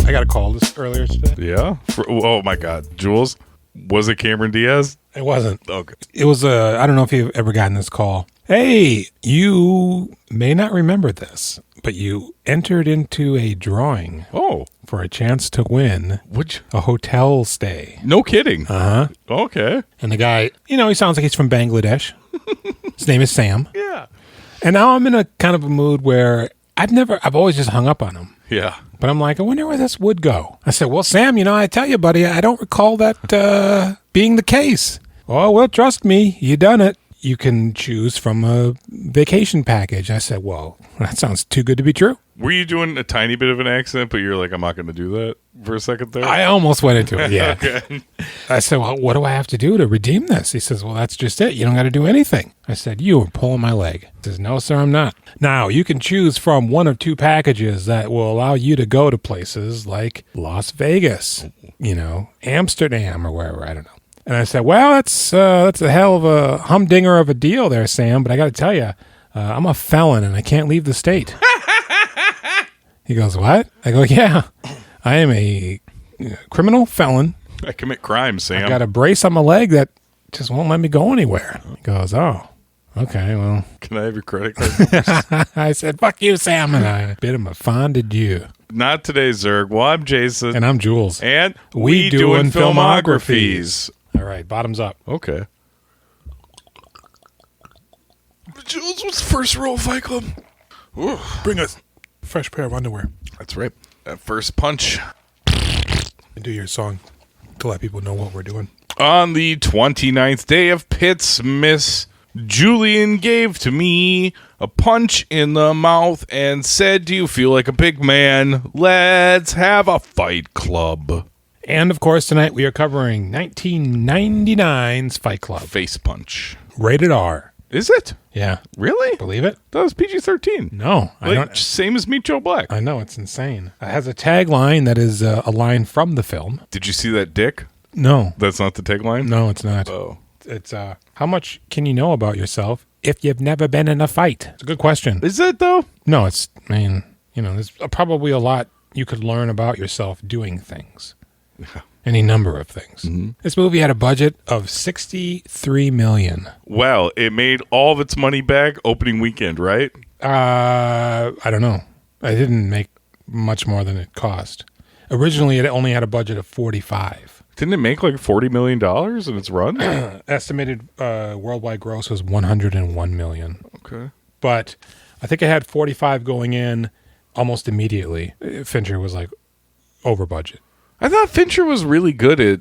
I got a call this earlier today. Yeah? Oh, my God. Jules? Was it Cameron Diaz? It wasn't. Okay. It was I don't know if you've ever gotten this call. Hey, you may not remember this, but you entered into a drawing for a chance to win a hotel stay. No kidding. Uh-huh. Okay. And the guy, he sounds like he's from Bangladesh. His name is Sam. Yeah. And now I'm in a kind of a mood where I've always just hung up on him. Yeah. But I'm like, I wonder where this would go. I said, well, Sam, I tell you, buddy, I don't recall that being the case. Oh, well, trust me, you done it. You can choose from a vacation package. I said, well, that sounds too good to be true. Were you doing a tiny bit of an accent, but you're like, I'm not going to do that for a second there? I almost went into it, yeah. Okay. I said, well, what do I have to do to redeem this? He says, well, that's just it. You don't got to do anything. I said, you are pulling my leg. He says, no, sir, I'm not. Now, you can choose from one of two packages that will allow you to go to places like Las Vegas, Amsterdam or wherever, I don't know. And I said, well, that's a hell of a humdinger of a deal there, Sam, but I got to tell you, I'm a felon and I can't leave the state. He goes, what? I go, yeah, I am a criminal felon. I commit crimes, Sam. I got a brace on my leg that just won't let me go anywhere. He goes, oh, okay, well. Can I have your credit card? I said, fuck you, Sam, and I bid him a fond adieu. Not today, Zerg. Well, I'm Jason. And I'm Jules. And we doing filmographies. All right, bottoms up. Okay. Jules, what's the first rule of Fight Club? Ooh. Bring a fresh pair of underwear. That's right. That first punch. And do your song to let people know what we're doing. On the 29th day of Pitt's Miss, Julian gave to me a punch in the mouth and said, do you feel like a big man? Let's have a fight club. And, of course, tonight we are covering 1999's Fight Club. Face punch. Rated R. Is it? Yeah. Really? Believe it? That was PG-13. No. I don't. Same as Meet Joe Black. I know. It's insane. It has a tagline that is a line from the film. Did you see that dick? No. That's not the tagline? No, it's not. Oh. It's how much can you know about yourself if you've never been in a fight? It's a good question. Is it, though? No, there's probably a lot you could learn about yourself doing things. Any number of things. Mm-hmm. This movie had a budget of $63 million. Well, it made all of its money back opening weekend, right? I don't know. It didn't make much more than it cost. Originally, it only had a budget of $45. Didn't it make like $40 million in its run? Estimated worldwide gross was $101 million. Okay. But I think it had 45 going in almost immediately. Fincher was like over budget. I thought Fincher was really good at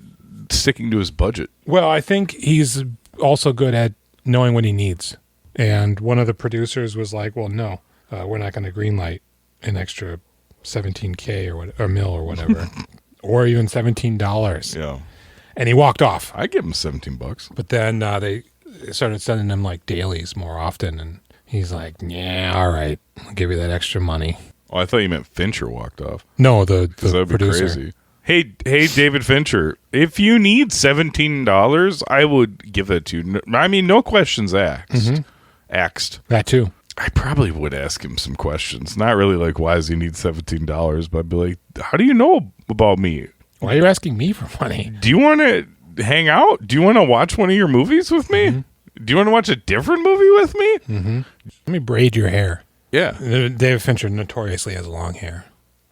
sticking to his budget. Well, I think he's also good at knowing what he needs. And one of the producers was like, well, no, we're not going to greenlight an extra $17K or mil or whatever, or even $17. Yeah. And he walked off. I'd give him $17. But then they started sending him like dailies more often. And he's like, yeah, all right, I'll give you that extra money. Oh, I thought you meant Fincher walked off. No, the that'd producer. Be crazy. Hey, David Fincher, if you need $17, I would give it to you. I mean, no questions asked. Mm-hmm. Axed. That too. I probably would ask him some questions. Not really like, why does he need $17? But I'd be like, how do you know about me? Why are you asking me for money? Do you want to hang out? Do you want to watch one of your movies with me? Mm-hmm. Do you want to watch a different movie with me? Mm-hmm. Let me braid your hair. Yeah. David Fincher notoriously has long hair.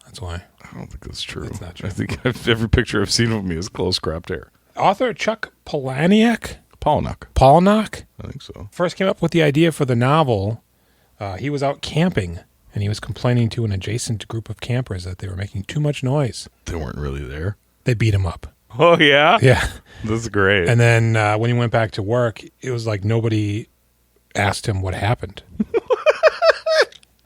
That's why. I don't think that's true. That's not true. I think every picture I've seen of me is close cropped hair. Author Chuck Palahniuk? Palahniuk. I think so. First came up with the idea for the novel. He was out camping, and he was complaining to an adjacent group of campers that they were making too much noise. They weren't really there. They beat him up. Oh, yeah? Yeah. That's great. And then when he went back to work, it was like nobody asked him what happened.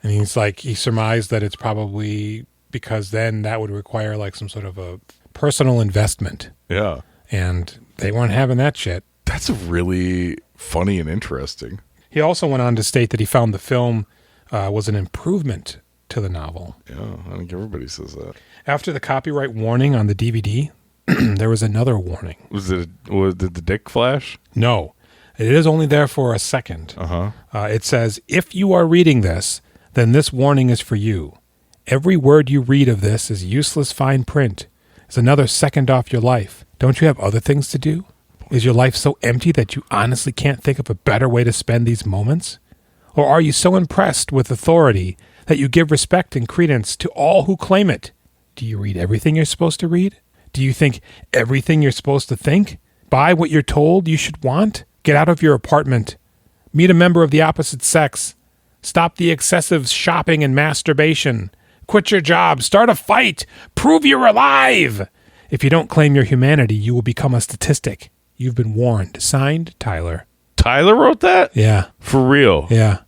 And he's like, he surmised that it's probably because then that would require like some sort of a personal investment. Yeah. And they weren't having that shit. That's really funny and interesting. He also went on to state that he found the film was an improvement to the novel. Yeah, I think everybody says that. After the copyright warning on the DVD, there was another warning. Did the dick flash? No. It is only there for a second. Uh-huh. It says, if you are reading this, then this warning is for you. Every word you read of this is useless fine print. It's another second off your life. Don't you have other things to do? Is your life so empty that you honestly can't think of a better way to spend these moments? Or are you so impressed with authority that you give respect and credence to all who claim it? Do you read everything you're supposed to read? Do you think everything you're supposed to think? Buy what you're told you should want? Get out of your apartment. Meet a member of the opposite sex. Stop the excessive shopping and masturbation. Quit your job. Start a fight. Prove you're alive. If you don't claim your humanity, you will become a statistic. You've been warned. Signed, Tyler. Tyler wrote that? Yeah. For real? Yeah.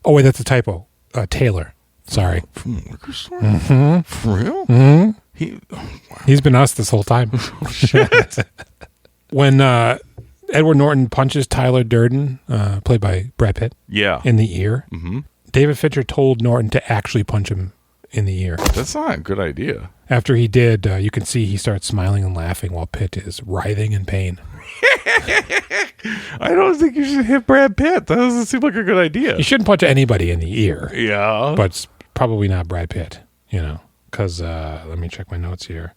Oh, wait, that's a typo. Taylor. Sorry. From liquor store? Mm-hmm. For real? Mm-hmm. He's been us this whole time. Shit. When Edward Norton punches Tyler Durden, played by Brad Pitt, in the ear, David Fincher told Norton to actually punch him in the ear. That's not a good idea. After he did, you can see he starts smiling and laughing while Pitt is writhing in pain. I don't think you should hit Brad Pitt. That doesn't seem like a good idea. You shouldn't punch anybody in the ear. Yeah. But it's probably not Brad Pitt, because let me check my notes here.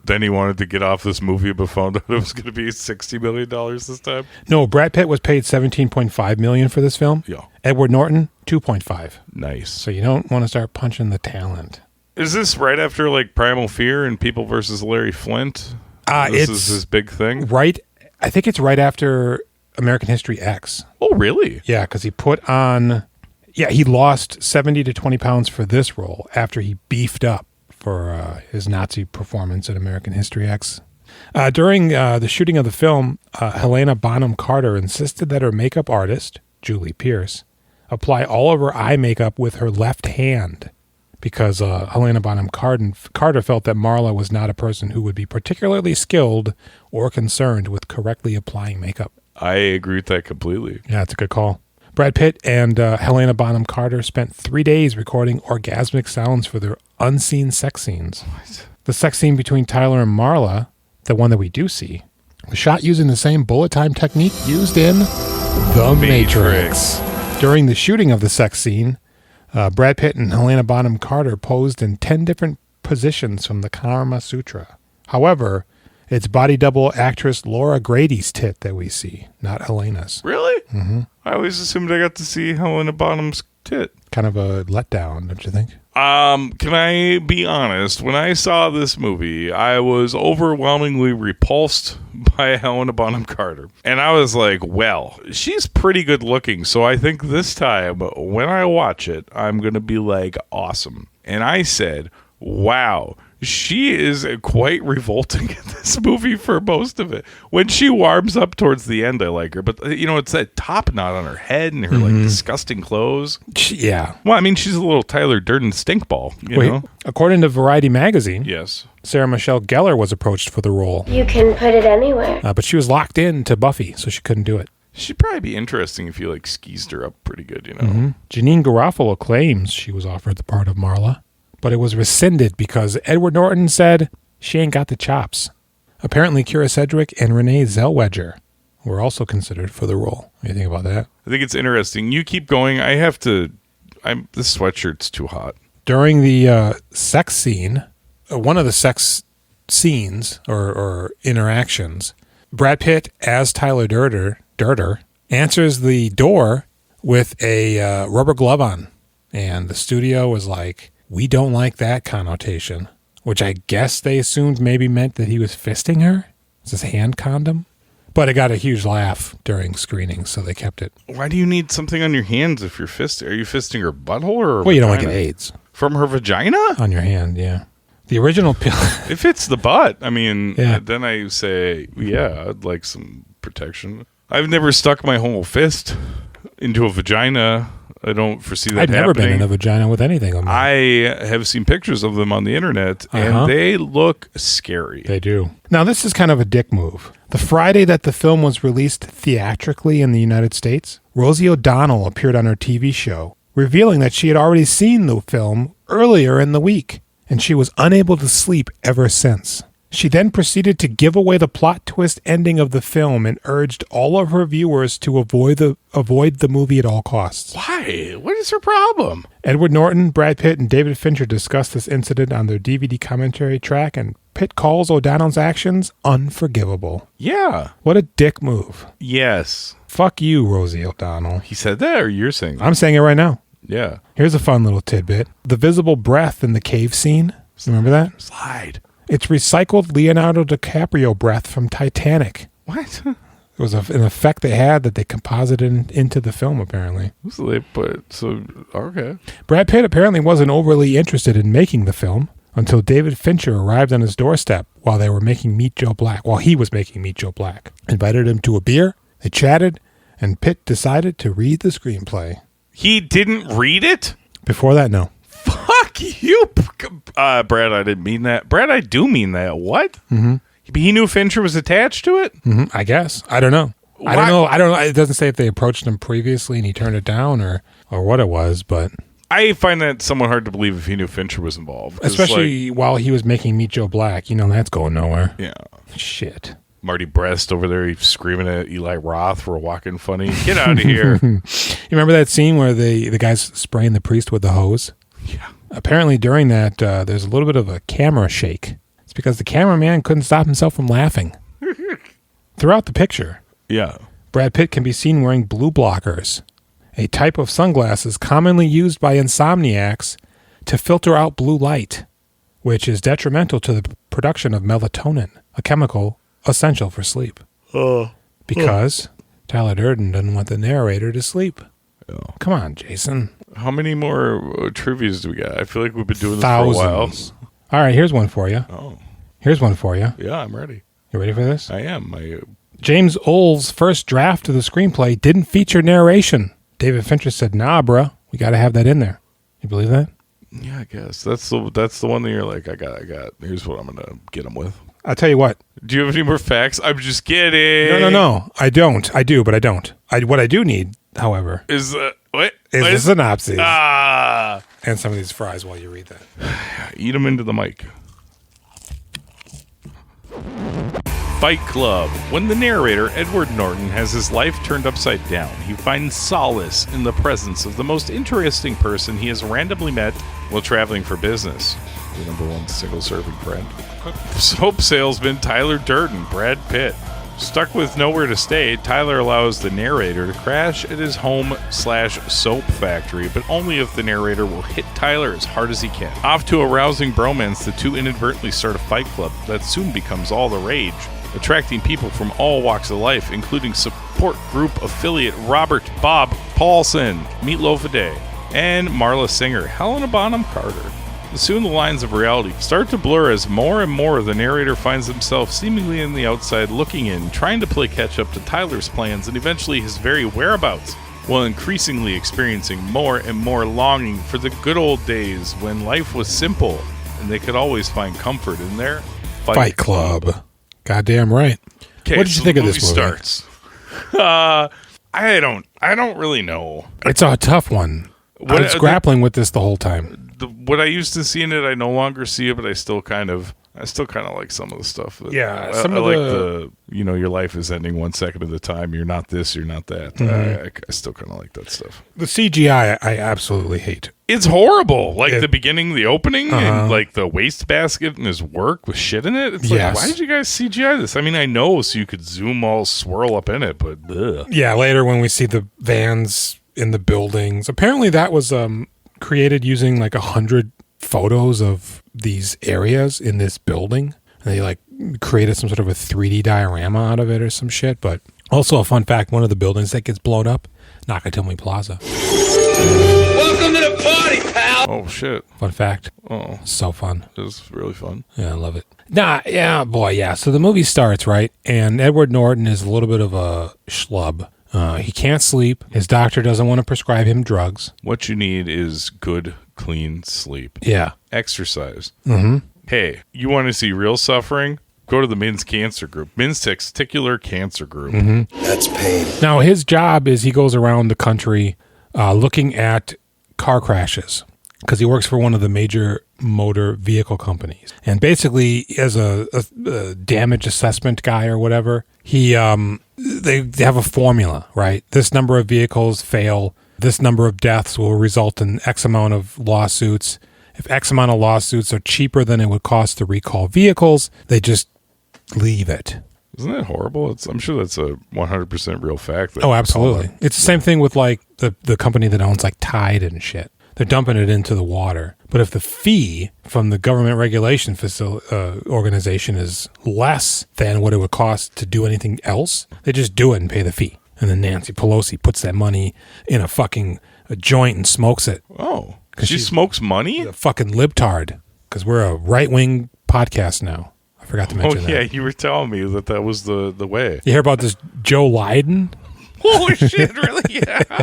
Then he wanted to get off this movie but found out it was going to be $60 million this time. No, Brad Pitt was paid $17.5 million for this film. Yeah. Edward Norton, $2.5. Nice. So you don't want to start punching the talent. Is this right after like Primal Fear and People versus Larry Flint? This is his big thing? Right. I think it's right after American History X. Oh, really? Yeah, because he put on... Yeah, he lost 70 to 20 pounds for this role after he beefed up for his Nazi performance in American History X. During the shooting of the film, Helena Bonham Carter insisted that her makeup artist, Julie Pierce, apply all of her eye makeup with her left hand because Helena Bonham Carter felt that Marla was not a person who would be particularly skilled or concerned with correctly applying makeup. I agree with that completely. Yeah, it's a good call. Brad Pitt and Helena Bonham Carter spent 3 days recording orgasmic sounds for their unseen sex scenes. What? The sex scene between Tyler and Marla, the one that we do see, was shot using the same bullet time technique used in The Matrix. During the shooting of the sex scene, Brad Pitt and Helena Bonham Carter posed in 10 different positions from the Kama Sutra. However, it's body double actress Laura Grady's tit that we see, not Helena's. Really? Mm-hmm. I always assumed I got to see Helena Bonham's tit. Kind of a letdown, don't you think? Can I be honest? When I saw this movie, I was overwhelmingly repulsed by Helena Bonham Carter. And I was like, well, she's pretty good looking. So I think this time, when I watch it, I'm going to be like, awesome. And I said, wow, she is quite revolting in this movie for most of it. When she warms up towards the end, I like her. But, it's that top knot on her head and her, disgusting clothes. Yeah. Well, I mean, she's a little Tyler Durden stinkball, you know? According to Variety magazine, Yes. Sarah Michelle Gellar was approached for the role. You can put it anywhere. But she was locked in to Buffy, so she couldn't do it. She'd probably be interesting if you, skeezed her up pretty good, Janine Garofalo claims she was offered the part of Marla, but it was rescinded because Edward Norton said she ain't got the chops. Apparently, Kira Sedgwick and Renee Zellweger were also considered for the role. What do you think about that? I think it's interesting. You keep going. This sweatshirt's too hot. During the sex scene, one of the sex scenes or interactions, Brad Pitt as Tyler Durden answers the door with a rubber glove on. And the studio was like, we don't like that connotation, which I guess they assumed maybe meant that he was fisting her. It's his hand condom. But it got a huge laugh during screenings, so they kept it. Why do you need something on your hands if you're fisting? Are you fisting her butthole or her Well, you don't vagina? want to get AIDS. From her vagina? On your hand, yeah. The original pill... If it's the butt, I mean, Yeah. then I say, yeah, I'd like some protection. I've never stuck my whole fist into a vagina. I don't foresee that I've never happening. been in a vagina with anything on me. I have seen pictures of them on the internet, and they look scary. They do. Now, this is kind of a dick move. The Friday that the film was released theatrically in the United States, Rosie O'Donnell appeared on her TV show, revealing that she had already seen the film earlier in the week, and she was unable to sleep ever since. She then proceeded to give away the plot twist ending of the film and urged all of her viewers to avoid the movie at all costs. Why? What is her problem? Edward Norton, Brad Pitt, and David Fincher discussed this incident on their DVD commentary track, and Pitt calls O'Donnell's actions unforgivable. Yeah. What a dick move. Yes. Fuck you, Rosie O'Donnell. He said that, or you're saying that? I'm saying it right now. Yeah. Here's a fun little tidbit. The visible breath in the cave scene. Remember that? Slide. It's recycled Leonardo DiCaprio breath from Titanic. What? It was an effect they had that they composited into the film, apparently. So they put, okay. Brad Pitt apparently wasn't overly interested in making the film until David Fincher arrived on his doorstep while he was making Meet Joe Black. Invited him to a beer, they chatted, and Pitt decided to read the screenplay. He didn't read it? Before that, no. Fuck you, Brad. I didn't mean that. Brad, I do mean that. What? Mm-hmm. He knew Fincher was attached to it? Mm-hmm. I guess. I don't know. I don't know. It doesn't say if they approached him previously and he turned it down or what it was, but I find that somewhat hard to believe if he knew Fincher was involved. Especially while he was making Meet Joe Black. That's going nowhere. Yeah. Shit. Marty Brest over there, he's screaming at Eli Roth for walking funny. Get out of here. You remember that scene where the guy's spraying the priest with the hose? Yeah. Apparently during that, there's a little bit of a camera shake. It's because the cameraman couldn't stop himself from laughing. Throughout the picture, yeah, Brad Pitt can be seen wearing blue blockers, a type of sunglasses commonly used by insomniacs to filter out blue light, which is detrimental to the production of melatonin, a chemical essential for sleep. Because Tyler Durden doesn't want the narrator to sleep. Oh. Come on, Jason. How many more trivias do we got? I feel like we've been doing this Thousands. for a while. All right, here's one for you. Oh. Here's one for you. Yeah, I'm ready. You ready for this? I am. James Oll's first draft of the screenplay didn't feature narration. David Fincher said, "Nah, bro, we got to have that in there." You believe that? Yeah, I guess that's the one that you're like, I got. Here's what I'm gonna get him with. I'll tell you what. Do you have any more facts? I'm just kidding. No. I don't. I do, but I don't. What I do need, however, is what? Is the synopsis. Ah. And some of these fries while you read that. Eat them into the mic. Fight Club. When the narrator, Edward Norton, has his life turned upside down, he finds solace in the presence of the most interesting person he has randomly met while traveling for business. The number one single-serving friend. Soap salesman Tyler Durden, Brad Pitt. Stuck with nowhere to stay, Tyler allows the narrator to crash at his home/soap factory, but only if the narrator will hit Tyler as hard as he can. Off to a rousing bromance, the two inadvertently start a fight club that soon becomes all the rage, attracting people from all walks of life, including support group affiliate Robert Bob Paulson, Meatloaf a Day, and Marla Singer, Helena Bonham Carter. Soon the lines of reality start to blur as more and more the narrator finds himself seemingly in the outside looking in, trying to play catch up to Tyler's plans and eventually his very whereabouts, while increasingly experiencing more and more longing for the good old days when life was simple and they could always find comfort in their Fight Club. Goddamn right. Okay, what did you think of this movie? Starts. I don't really know. It's a tough one. I was grappling with this the whole time. What I used to see in it, I no longer see it, but I still kind of like some of the stuff. Yeah, I like the your life is ending 1 second at a time. You're not this, you're not that. Mm-hmm. I still kind of like that stuff. The CGI, I absolutely hate. It's horrible. Like the beginning, the opening, and like the wastebasket and his work with shit in it. It's like, why did you guys CGI this? I mean, I know so you could zoom all swirl up in it, but ugh. Yeah, later when we see the vans in the buildings, apparently that was created using like 100 photos of these areas in this building. And they like created some sort of a 3D diorama out of it or some shit. But also a fun fact, one of the buildings that gets blown up, Nakatomi Plaza. Welcome to the party, pal! Oh, shit. Fun fact. Oh. So fun. It was really fun. Yeah, I love it. Yeah. So the movie starts, right? And Edward Norton is a little bit of a schlub. He can't sleep. His doctor doesn't want to prescribe him drugs. What you need is good, clean sleep. Yeah. Exercise. Mm-hmm. Hey, you want to see real suffering? Go to the Men's Cancer Group. Men's Testicular Cancer Group. Mm-hmm. That's pain. Now, his job is he goes around the country looking at car crashes because he works for one of the major motor vehicle companies. And basically, as a damage assessment guy or whatever, they have a formula, right? This number of vehicles fail. This number of deaths will result in X amount of lawsuits. If X amount of lawsuits are cheaper than it would cost to recall vehicles, they just leave it. Isn't that horrible? I'm sure that's a 100% real fact. Oh, absolutely. It's the same thing with like the company that owns like Tide and shit. They're dumping it into the water. But if the fee from the government regulation organization is less than what it would cost to do anything else, they just do it and pay the fee. And then Nancy Pelosi puts that money in a joint and smokes it. Oh, she smokes money? A fucking libtard. Because we're a right-wing podcast now. I forgot to mention that. Oh, yeah, you were telling me that was the way. You hear about this Joe Lydon? Holy shit, really? Yeah.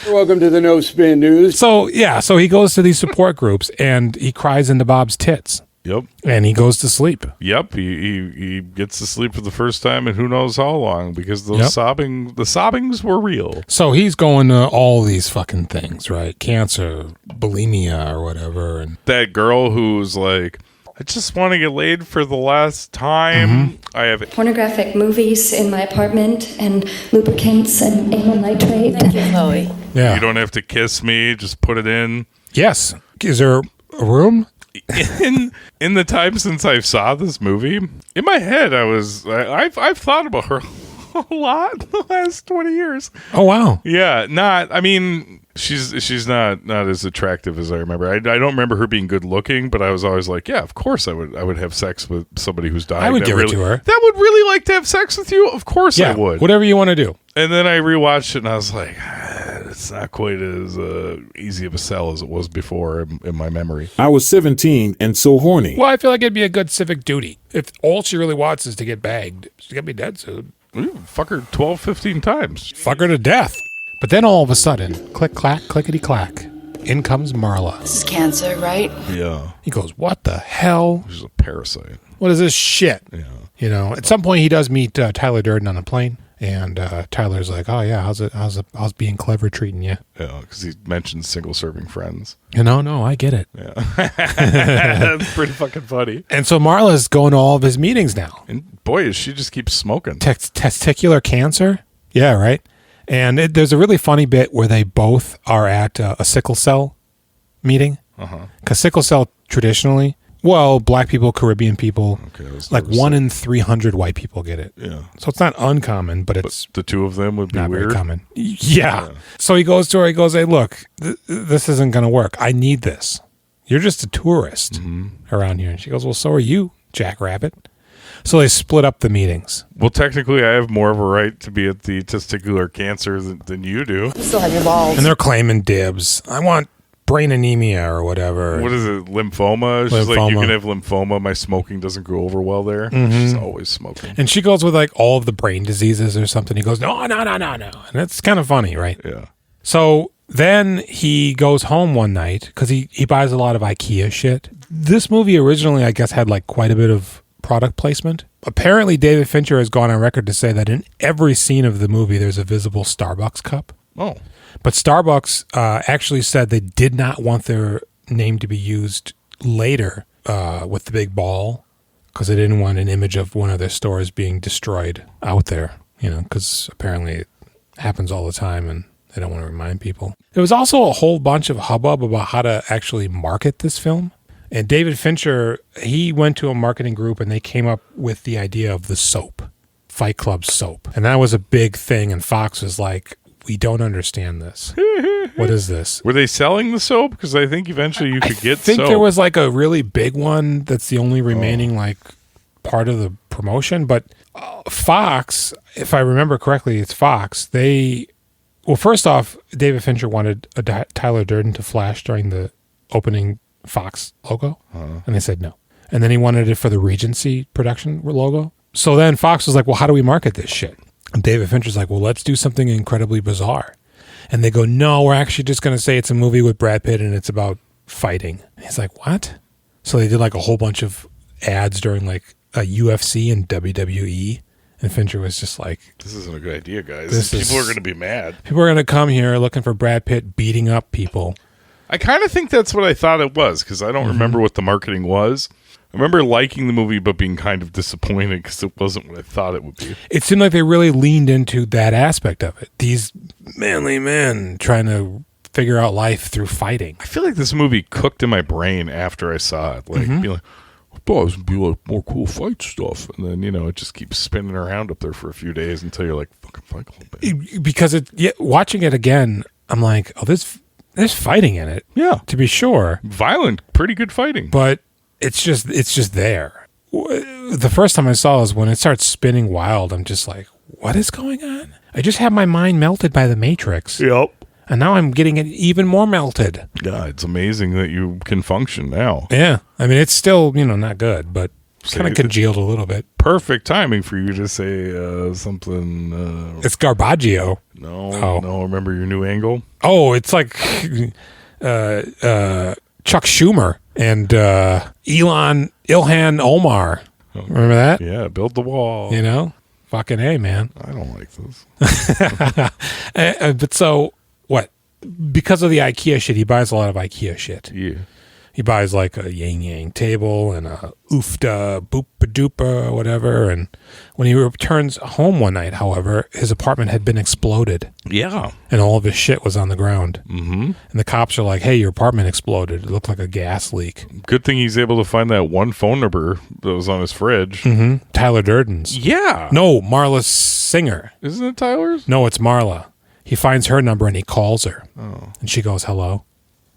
Welcome to the No Spin News. So he goes to these support groups and he cries into Bob's tits. Yep. And he goes to sleep. Yep. He gets to sleep for the first time in who knows how long because the sobbings were real. So he's going to all these fucking things, right? Cancer, bulimia or whatever. And that girl who's like, I just want to get laid for the last time. Mm-hmm. I have pornographic movies in my apartment and lubricants and anal nitrate. Thank you, Chloe. Yeah. You don't have to kiss me. Just put it in. Yes. Is there a room? In the time since I saw this movie, in my head, I've thought about her a lot in the last 20 years. Oh, wow. Yeah. She's not as attractive as I remember. I don't remember her being good looking, but I was always like, yeah, of course I would have sex with somebody who's dying. I would give it to her. That would really like to have sex with you? Of course I would. Whatever you want to do. And then I rewatched it and I was like, it's not quite as easy of a sell as it was before in my memory. I was 17 and so horny. Well, I feel like it'd be a good civic duty. If all she really wants is to get bagged, she's going to be dead soon. Fuck her 12, 15 times. Fuck her to death. But then all of a sudden, click, clack, clickety, clack, in comes Marla. This is cancer, right? Yeah. He goes, what the hell? She's a parasite. What is this shit? Yeah. You know, at some point he does meet Tyler Durden on a plane. And Tyler's like, oh, yeah, how's being clever treating you? Yeah, because he mentions single-serving friends. No, I get it. Yeah. That's pretty fucking funny. And so Marla's going to all of his meetings now. And boy, she just keeps smoking. Testicular cancer? Yeah, right? And there's a really funny bit where they both are at a sickle cell meeting. Because sickle cell traditionally... Well, black people, Caribbean people, like 1 in 300 white people get it. Yeah. So it's not uncommon, but it's the two of them would be not weird. Very common. Yeah. So he goes to her, he goes, hey, look, this isn't going to work. I need this. You're just a tourist around here. And she goes, well, so are you, Jackrabbit. So they split up the meetings. Well, technically, I have more of a right to be at the testicular cancer than you do. You still have your balls. And they're claiming dibs. I want brain anemia or whatever. What is it? Lymphoma? She's like, you can have lymphoma. My smoking doesn't go over well there. She's always smoking. And she goes with like all of the brain diseases or something. He goes, no. And it's kind of funny, right? Yeah. So then he goes home one night because he buys a lot of IKEA shit. This movie originally, I guess, had like quite a bit of product placement. Apparently, David Fincher has gone on record to say that in every scene of the movie, there's a visible Starbucks cup. Oh. But Starbucks actually said they did not want their name to be used later with the big ball because they didn't want an image of one of their stores being destroyed out there, you know, because apparently it happens all the time and they don't want to remind people. There was also a whole bunch of hubbub about how to actually market this film. And David Fincher, he went to a marketing group and they came up with the idea of the soap, Fight Club soap. And that was a big thing. And Fox was like, we don't understand this. What is this? Were they selling the soap? Because I think eventually you could get soap. I think there was like a really big one that's the only remaining like part of the promotion. But Fox, if I remember correctly, it's Fox. Well, first off, David Fincher wanted Tyler Durden to flash during the opening Fox logo. And they said no. And then he wanted it for the Regency production logo. So then Fox was like, well, how do we market this shit? And David Fincher's like, well, let's do something incredibly bizarre. And they go, no, we're actually just going to say it's a movie with Brad Pitt and it's about fighting. And he's like, what? So they did like a whole bunch of ads during like a UFC and WWE. And Fincher was just like, this isn't a good idea, guys. People are going to be mad. People are going to come here looking for Brad Pitt beating up people. I kind of think that's what I thought it was, because I don't remember what the marketing was. I remember liking the movie, but being kind of disappointed because it wasn't what I thought it would be. It seemed like they really leaned into that aspect of it. These manly men trying to figure out life through fighting. I feel like this movie cooked in my brain after I saw it. Like, be like, I thought it was going to be like more cool fight stuff. And then, it just keeps spinning around up there for a few days until you're like, fucking fight a little bit. Because watching it again, I'm like, oh, there's fighting in it. Yeah. To be sure. Violent, pretty good fighting. But it's just there. The first time I saw it was when it starts spinning wild. I'm just like, what is going on? I just had my mind melted by the Matrix. Yep. And now I'm getting it even more melted. Yeah, it's amazing that you can function now. Yeah. I mean, it's still, not good, but kind of congealed a little bit. Perfect timing for you to say something. It's Garbaggio. No, remember your new angle? Oh, it's like Chuck Schumer and Ilhan Omar. Remember that? Yeah, build the wall. Fucking A, man. I don't like this. But so, what? Because of the IKEA shit, he buys a lot of IKEA shit. Yeah. He buys like a yang table and a oofda boopa doopa or whatever. And when he returns home one night, however, his apartment had been exploded. Yeah. And all of his shit was on the ground. Mm-hmm. And the cops are like, hey, your apartment exploded. It looked like a gas leak. Good thing he's able to find that one phone number that was on his fridge. Mm-hmm. Tyler Durden's. Yeah. No, Marla Singer. Isn't it Tyler's? No, it's Marla. He finds her number and he calls her. Oh. And she goes, hello.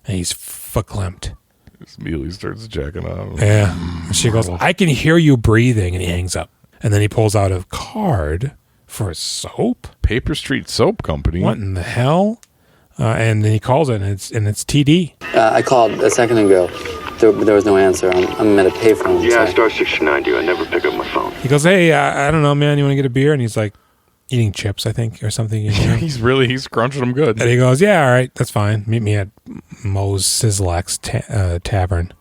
And he's verklempt. Just immediately starts jacking off. Yeah. And she goes, I can hear you breathing. And he hangs up. And then he pulls out a card for a soap. Paper Street Soap Company. What in the hell? And then he calls it, and it's TD. I called a second ago. There was no answer. I'm at a payphone. Yeah, star 690. I never pick up my phone. He goes, hey, I don't know, man. You want to get a beer? And he's like, eating chips, I think, or something. He's crunching them good. And he goes, yeah, all right, that's fine. Meet me at Moe's Sizzlak's Tavern.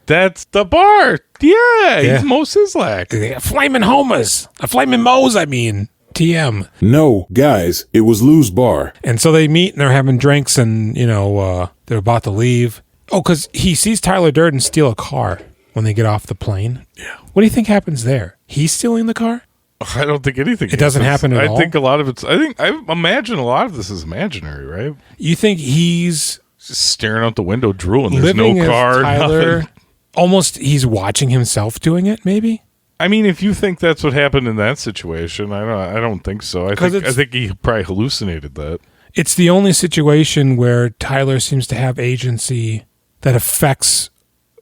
That's the bar. Yeah. He's Mo Sizzlak. Flamin' Homers. Flamin' Moe's, I mean. TM. No, guys, it was Lou's bar. And so they meet and they're having drinks and, they're about to leave. Oh, because he sees Tyler Durden steal a car when they get off the plane. Yeah. What do you think happens there? He's stealing the car? I don't think anything. It doesn't happen at all? I think a lot of it's. I imagine a lot of this is imaginary, right? You think he's just staring out the window, drooling. There's living no car, as Tyler, nothing. Almost he's watching himself doing it, maybe? I mean, if you think that's what happened in that situation, I don't think so. I think he probably hallucinated that. It's the only situation where Tyler seems to have agency that affects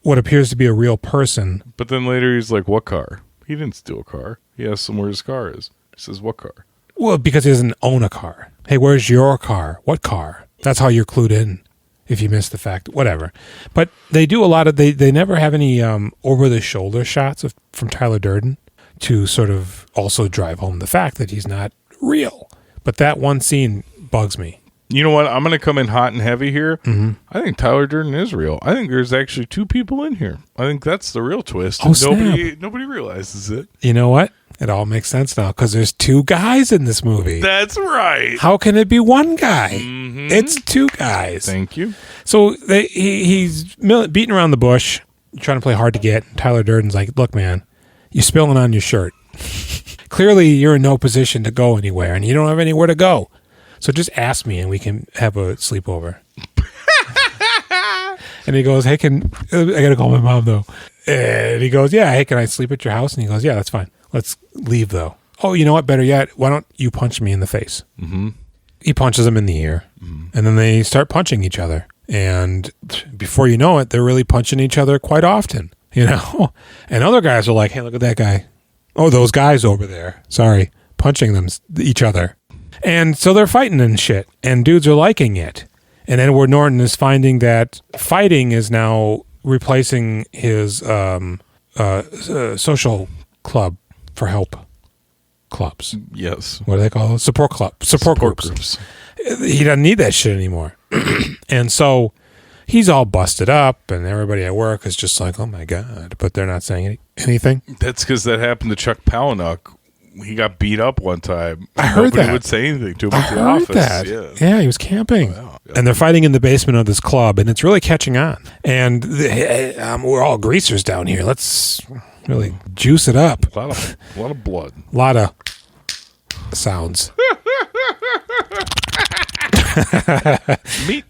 what appears to be a real person. But then later he's like, what car? He didn't steal a car. He asks him where his car is. He says, what car? Well, because he doesn't own a car. Hey, where's your car? What car? That's how you're clued in if you miss the fact. Whatever. But they do a lot of, they never have any over-the-shoulder shots from Tyler Durden to sort of also drive home the fact that he's not real. But that one scene bugs me. You know what? I'm going to come in hot and heavy here. Mm-hmm. I think Tyler Durden is real. I think there's actually two people in here. I think that's the real twist. Oh, snap. Nobody realizes it. You know what? It all makes sense now because there's two guys in this movie. That's right. How can it be one guy? Mm-hmm. It's two guys. Thank you. So he's beating around the bush, trying to play hard to get. Tyler Durden's like, look, man, you're spilling on your shirt. Clearly, you're in no position to go anywhere, and you don't have anywhere to go. So just ask me, and we can have a sleepover. And he goes, hey, I got to call my mom, though. And he goes, yeah, hey, can I sleep at your house? And he goes, yeah, that's fine. Let's leave, though. Oh, you know what? Better yet, why don't you punch me in the face? Mm-hmm. He punches him in the ear, and then they start punching each other. And before you know it, they're really punching each other quite often, And other guys are like, hey, look at that guy. Oh, those guys over there. Sorry. Punching each other. And so they're fighting and shit, and dudes are liking it. And Edward Norton is finding that fighting is now replacing his social club for help clubs. Yes. What do they call it? Support club. Support groups. He doesn't need that shit anymore. And so he's all busted up, and everybody at work is just like, oh my God. But they're not saying anything. That's because that happened to Chuck Palahniuk. He got beat up one time. I heard Nobody that. would say anything to him I at the heard office. that. Yeah, he was camping. Wow. And they're fighting in the basement of this club, and it's really catching on. And we're all greasers down here. Let's really juice it up. A lot of blood. A lot of sounds.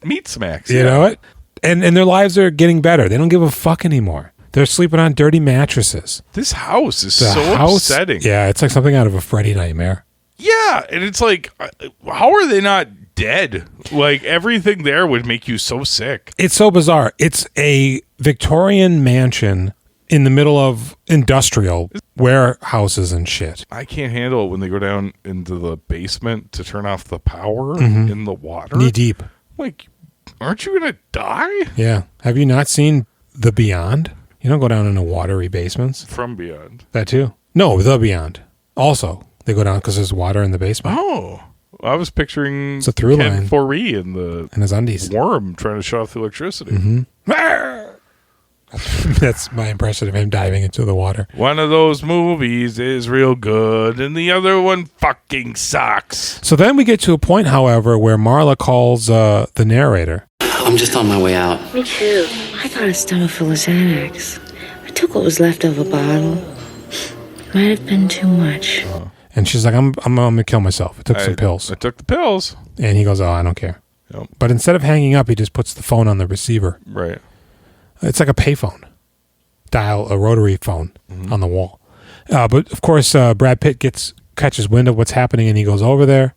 Meat smacks. You know what? And their lives are getting better. They don't give a fuck anymore. They're sleeping on dirty mattresses. This house is upsetting. Yeah, it's like something out of a Freddy nightmare. Yeah, and it's like, how are they not dead? Like, everything there would make you so sick. It's so bizarre. It's a Victorian mansion in the middle of industrial warehouses and shit. I can't handle it when they go down into the basement to turn off the power in the water. Knee deep. Like, aren't you going to die? Yeah. Have you not seen The Beyond? You don't go down into watery basements. From Beyond. That too? No, The Beyond. Also, they go down because there's water in the basement. Oh. I was picturing It's a through Ken line. Foree in the In his undies. worm trying to shut off the electricity. That's my impression of him diving into the water. One of those movies is real good, and the other one fucking sucks. So then we get to a point, however, where Marla calls the narrator. I'm just on my way out. Me too. I got a stomach full of Xanax. I took what was left of a bottle. Might have been too much. And she's like, I'm gonna kill myself. I took some pills. I took the pills. And he goes, oh, I don't care. Yep. But instead of hanging up, he just puts the phone on the receiver. Right. It's like a payphone. Dial a rotary phone on the wall. But of course, Brad Pitt catches wind of what's happening, and he goes over there,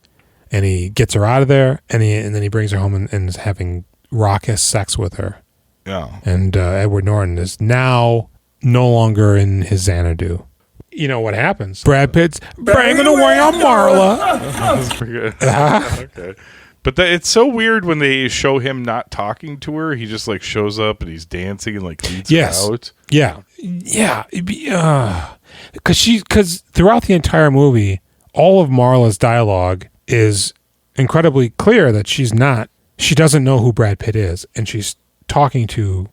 and he gets her out of there, and then he brings her home and is having raucous sex with her. Yeah. And Edward Norton is now no longer in his Xanadu. You know what happens? Brad Pitt's banging away on Marla. That's pretty good. Okay. But it's so weird when they show him not talking to her. He just like shows up and he's dancing and like leads her out. Yeah. Because throughout the entire movie, all of Marla's dialogue is incredibly clear that she doesn't know who Brad Pitt is, and she's talking to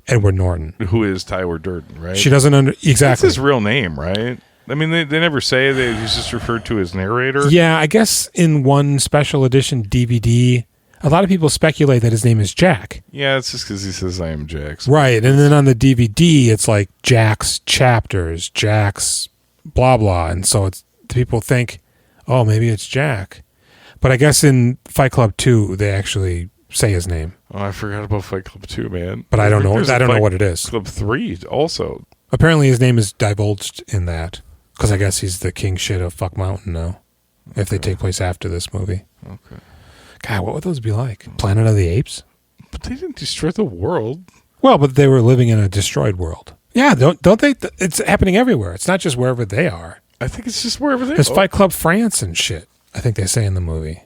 Edward Norton, who is Tyler Durden, right? She doesn't exactly. That's his real name, right? I mean, they never say that. He's just referred to as narrator. Yeah, I guess in one special edition DVD, a lot of people speculate that his name is Jack. Yeah, it's just because he says I am Jack. Right, and then on the DVD, it's like Jack's chapters, Jack's blah blah, and so people think, oh, maybe it's Jack. But I guess in Fight Club 2, they actually say his name. Oh, I forgot about Fight Club 2, man. But I don't know. I don't know what it is. Club 3 also. Apparently, his name is divulged in that. Because I guess he's the king shit of Fuck Mountain now. Okay. If they take place after this movie. Okay. God, what would those be like? Planet of the Apes? But they didn't destroy the world. Well, but they were living in a destroyed world. Yeah, don't they? It's happening everywhere. It's not just wherever they are. I think it's just wherever they are. There's Fight Club France and shit, I think they say in the movie.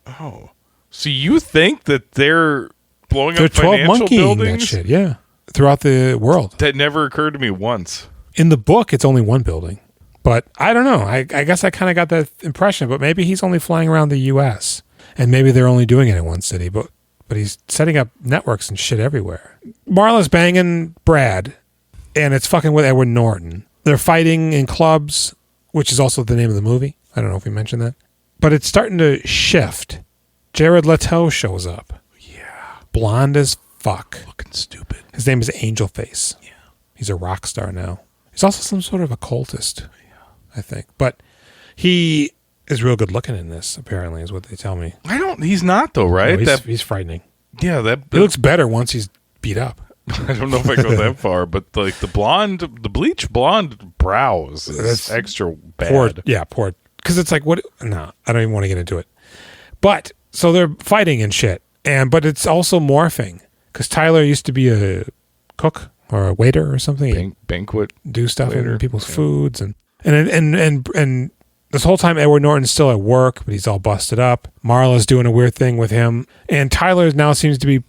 Oh. So you think that they're blowing up 12 financial monkeying buildings? that shit, yeah. Throughout the world. That never occurred to me once. In the book, it's only one building. But I don't know. I guess I kind of got that impression. But maybe he's only flying around the U.S. And maybe they're only doing it in one city. But he's setting up networks and shit everywhere. Marla's banging Brad. And it's fucking with Edward Norton. They're fighting in clubs, which is also the name of the movie. I don't know if we mentioned that. But it's starting to shift. Jared Leto shows up. Yeah. Blonde as fuck. Looking stupid. His name is Angel Face. Yeah. He's a rock star now. He's also some sort of occultist. I think. But he is real good looking in this, apparently, is what they tell me. He's not, though, right? No, he's frightening. Yeah, he looks better once he's beat up. I don't know if I go that far, but like the bleach blonde brows is extra bad. Poor. Because it's like, what? No, I don't even want to get into it. But, so they're fighting and shit. But it's also morphing. Because Tyler used to be a cook or a waiter or something. Banquet. Do stuff in people's foods and this whole time Edward Norton's still at work, but he's all busted up. Marla's doing a weird thing with him, and Tyler now seems to be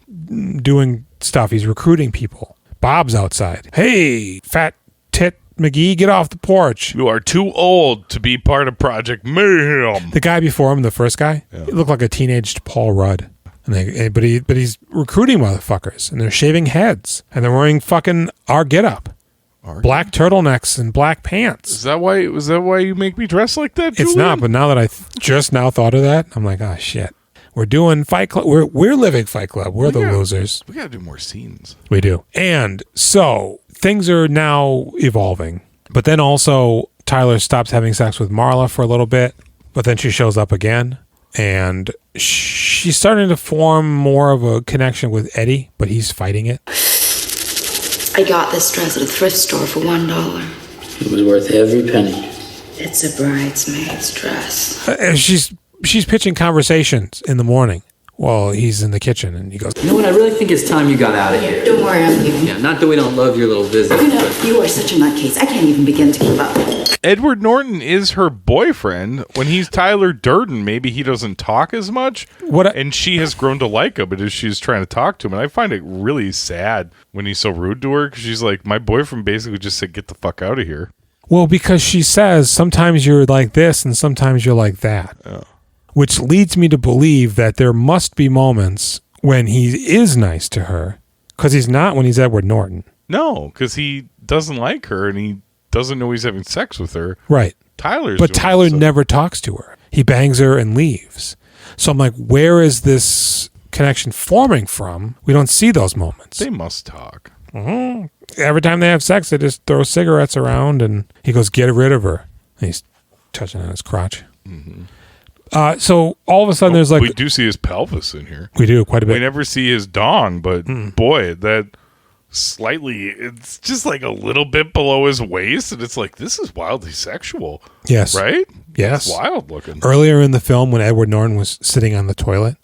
doing stuff. He's recruiting people. Bob's outside. Hey, fat tit McGee, get off the porch. You are too old to be part of Project Mayhem. The guy before him, the first guy, he looked like a teenaged Paul Rudd. But he's recruiting motherfuckers, and they're shaving heads, and they're wearing fucking our getup. Black turtlenecks and black pants. Is that why you make me dress like that, Julian? It's not, but now that I just now thought of that, I'm like, oh shit. We're doing Fight Club. We're living Fight Club. We're the losers. We got to do more scenes. We do. And so things are now evolving. But then also Tyler stops having sex with Marla for a little bit. But then she shows up again. And she's starting to form more of a connection with Eddie, but he's fighting it. I got this dress at a thrift store for $1. It was worth every penny. It's a bridesmaid's dress. And she's pitching conversations in the morning while he's in the kitchen, and he goes, You know what? I really think it's time you got out of here. Don't worry, I'm leaving. Yeah, not that we don't love your little visit. You know, you are such a nutcase. I can't even begin to keep up. Edward Norton is her boyfriend. When he's Tyler Durden, maybe he doesn't talk as much. And she has grown to like him, but as she's trying to talk to him. And I find it really sad when he's so rude to her, because she's like, my boyfriend basically just said, get the fuck out of here. well, because she says sometimes you're like this and sometimes you're like that. Oh. Which leads me to believe that there must be moments when he is nice to her, because he's not when he's Edward Norton. No, because he doesn't like her and he doesn't know he's having sex with her. Right. But Tyler never talks to her. He bangs her and leaves. So I'm like, where is this connection forming from? We don't see those moments. They must talk. Mm-hmm. Every time they have sex, they just throw cigarettes around, and he goes, get rid of her. And he's touching on his crotch. Mm-hmm. So all of a sudden, there's like... We do see his pelvis in here. We do, quite a bit. We never see his dong, but boy, that slightly... It's just like a little bit below his waist, and it's like, this is wildly sexual. Yes. Right? Yes. It's wild looking. Earlier in the film, when Edward Norton was sitting on the toilet,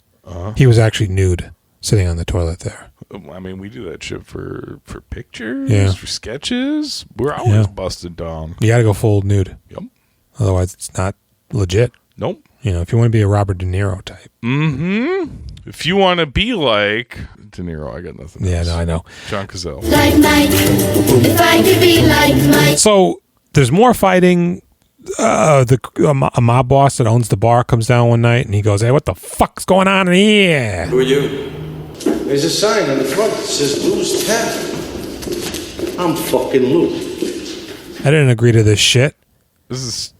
he was actually nude, sitting on the toilet there. I mean, we do that shit for pictures, for sketches. We're always busted dong. You got to go full nude. Yep. Otherwise, it's not legit. Nope. You know, if you want to be a Robert De Niro type. Mm-hmm. If you want to be like De Niro, I got nothing else. Yeah, no, I know. John Cazale. Like Mike, if I could be like Mike. So there's more fighting. A mob boss that owns the bar comes down one night and he goes, hey, what the fuck's going on in here? Who are you? There's a sign on the front that says Lou's Tavern. I'm fucking Lou. I didn't agree to this shit. This